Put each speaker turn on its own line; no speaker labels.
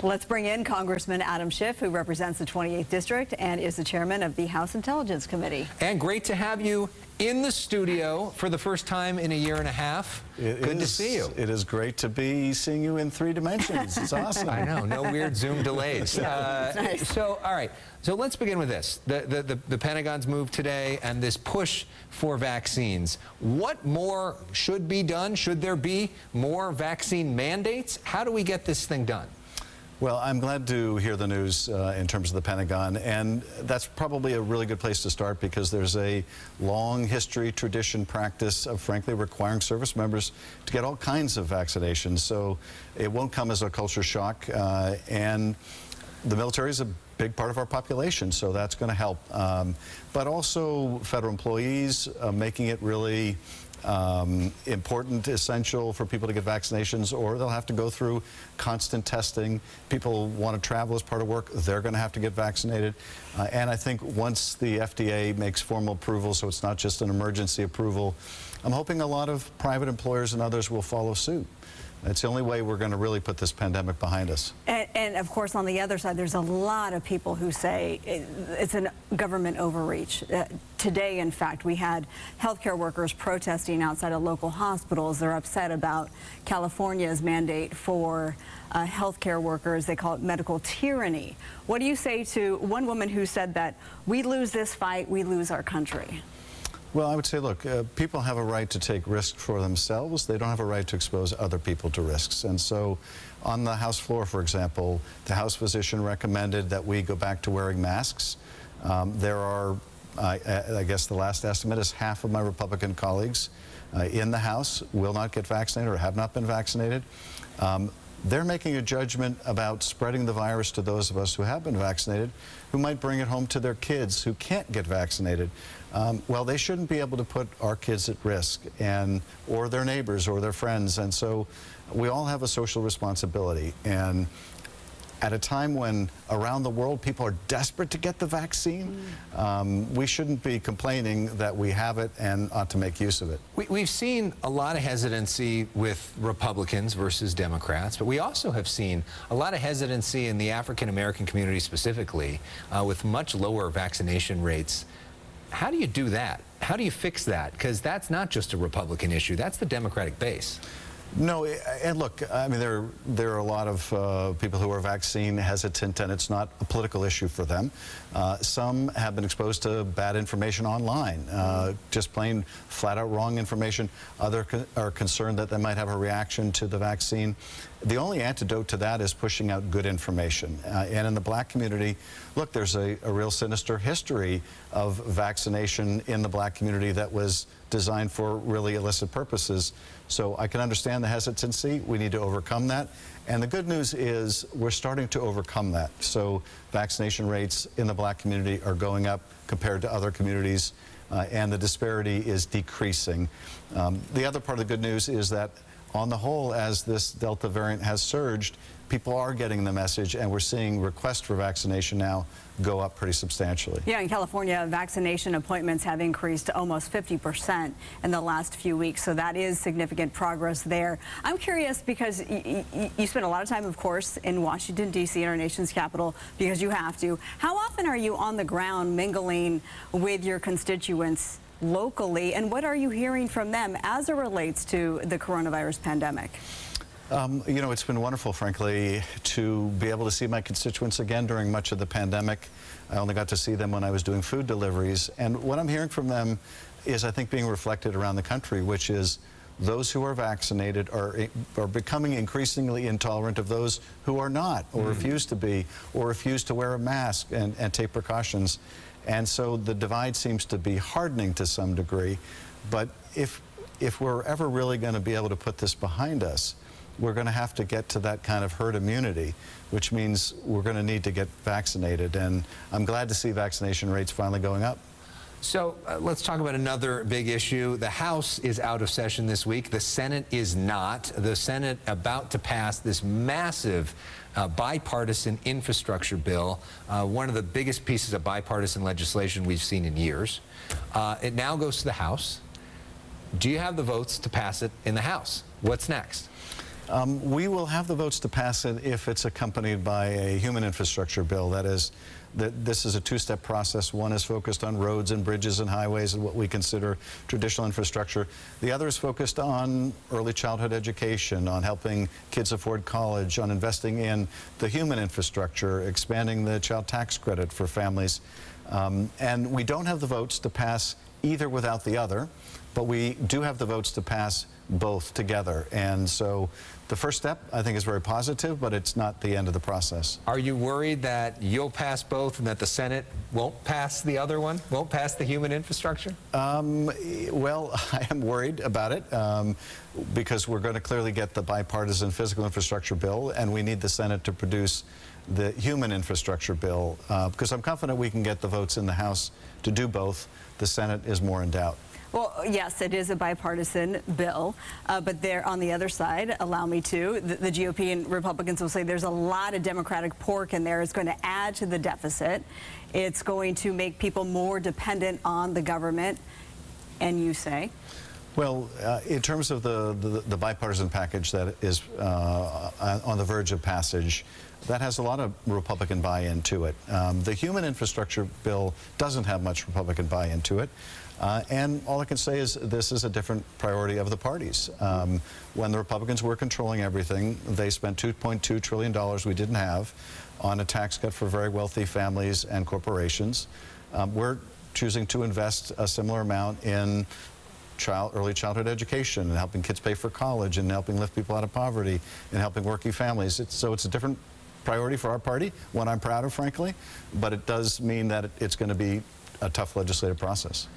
Let's bring in Congressman Adam Schiff, who represents the 28th District and is the chairman of the House Intelligence Committee.
And great to have you in the studio for the first time in a year and a half. Good to see you.
It is great to be seeing you in 3 dimensions. It's awesome.
I know, no weird Zoom delays.
Nice.
So, all right, so let's begin with this. The Pentagon's move today and this push for vaccines. What more should be done? Should there be more vaccine mandates? How do we get this thing done?
Well, I'm glad to hear the news in terms of the Pentagon, and that's probably a really good place to start because there's a long history, tradition, practice of frankly requiring service members to get all kinds of vaccinations. So it won't come as a culture shock, and the military is a big part of our population, so that's going to help. But also federal employees, making it really important, essential for people to get vaccinations, or they'll have to go through constant testing. People want to travel as part of work, they're going to have to get vaccinated. And I think once the FDA makes formal approval, so it's not just an emergency approval, I'm hoping a lot of private employers and others will follow suit. It's the only way we're going to really put this pandemic behind us.
And of course, on the other side, there's a lot of people who say it's a government overreach. Today, in fact, we had healthcare workers protesting outside of local hospitals. They're upset about California's mandate for healthcare workers. They call it medical tyranny. What do you say to one woman who said that we lose this fight, we lose our country?
Well, I would say, look, people have a right to take risks for themselves. They don't have a right to expose other people to risks. And so on the House floor, for example, the House physician recommended that we go back to wearing masks. There are, I guess the last estimate is half of my Republican colleagues in the House will not get vaccinated or have not been vaccinated. They're making a judgment about spreading the virus to those of us who have been vaccinated, who might bring it home to their kids who can't get vaccinated. Well, they shouldn't be able to put our kids at risk, or their neighbors or their friends. And so we all have a social responsibility. And at a time when around the world people are desperate to get the vaccine, we shouldn't be complaining that we have it and ought to make use of it.
We've seen a lot of hesitancy with Republicans versus Democrats, but we also have seen a lot of hesitancy in the African-American community specifically, with much lower vaccination rates. How do you do that? How do you fix that? Because that's not just a Republican issue, that's the Democratic base.
No, and look, I mean, there are a lot of people who are vaccine hesitant, and it's not a political issue for them. Some have been exposed to bad information online, just plain flat-out wrong information. Others are concerned that they might have a reaction to the vaccine. The only antidote to that is pushing out good information. And in the black community, look, there's a real sinister history of vaccination in the black community that was designed for really illicit purposes. So I can understand the hesitancy. We need to overcome that. And the good news is we're starting to overcome that. So vaccination rates in the black community are going up compared to other communities, and the disparity is decreasing. The other part of the good news is that on the whole, as this Delta variant has surged, people are getting the message, and we're seeing requests for vaccination now go up pretty substantially.
Yeah, in California, vaccination appointments have increased to almost 50% in the last few weeks, so that is significant progress there. I'm curious because you spend a lot of time, of course, in Washington, D.C., our nation's capital, because you have to. How often are you on the ground mingling with your constituents locally, and what are you hearing from them as it relates to the coronavirus pandemic?
You know, it's been wonderful, frankly, to be able to see my constituents again during much of the pandemic. I only got to see them when I was doing food deliveries. And what I'm hearing from them is, I think, being reflected around the country, which is those who are vaccinated are becoming increasingly intolerant of those who are not, or refuse to be, or refuse to wear a mask and take precautions. And so the divide seems to be hardening to some degree. But if we're ever really going to be able to put this behind us, we're going to have to get to that kind of herd immunity, which means we're going to need to get vaccinated. And I'm glad to see vaccination rates finally going up.
So let's talk about another big issue. The House is out of session this week. The Senate is not. The Senate about to pass this massive bipartisan infrastructure bill, one of the biggest pieces of bipartisan legislation we've seen in years. It now goes to the House. Do you have the votes to pass it in the House? What's next?
We will have the votes to pass it if it's accompanied by a human infrastructure bill. That is, this is a two-step process. One is focused on roads and bridges and highways and what we consider traditional infrastructure. The other is focused on early childhood education, on helping kids afford college, on investing in the human infrastructure, expanding the child tax credit for families. And we don't have the votes to pass either without the other, but we do have the votes to pass both together. And so the first step, I think, is very positive, but it's not the end of the process.
Are you worried that you'll pass both and that the Senate won't pass the other one, won't pass the human infrastructure?
Well, I am worried about it because we're going to clearly get the bipartisan physical infrastructure bill, and we need the Senate to produce the human infrastructure bill because I'm confident we can get the votes in the House to do both. The Senate is more in doubt.
Well, yes, it is a bipartisan bill, but there on the other side, allow me to, the GOP and Republicans will say there's a lot of Democratic pork in there. It's going to add to the deficit. It's going to make people more dependent on the government, and you say?
Well, in terms of the bipartisan package that is on the verge of passage, that has a lot of Republican buy-in to it. The human infrastructure bill doesn't have much Republican buy-in to it. And all I can say is this is a different priority of the parties. When the Republicans were controlling everything, they spent $2.2 trillion we didn't have on a tax cut for very wealthy families and corporations. We're choosing to invest a similar amount in early childhood education and helping kids pay for college and helping lift people out of poverty and helping working families. So it's a different priority for our party, one I'm proud of, frankly, but it does mean that it's going to be a tough legislative process.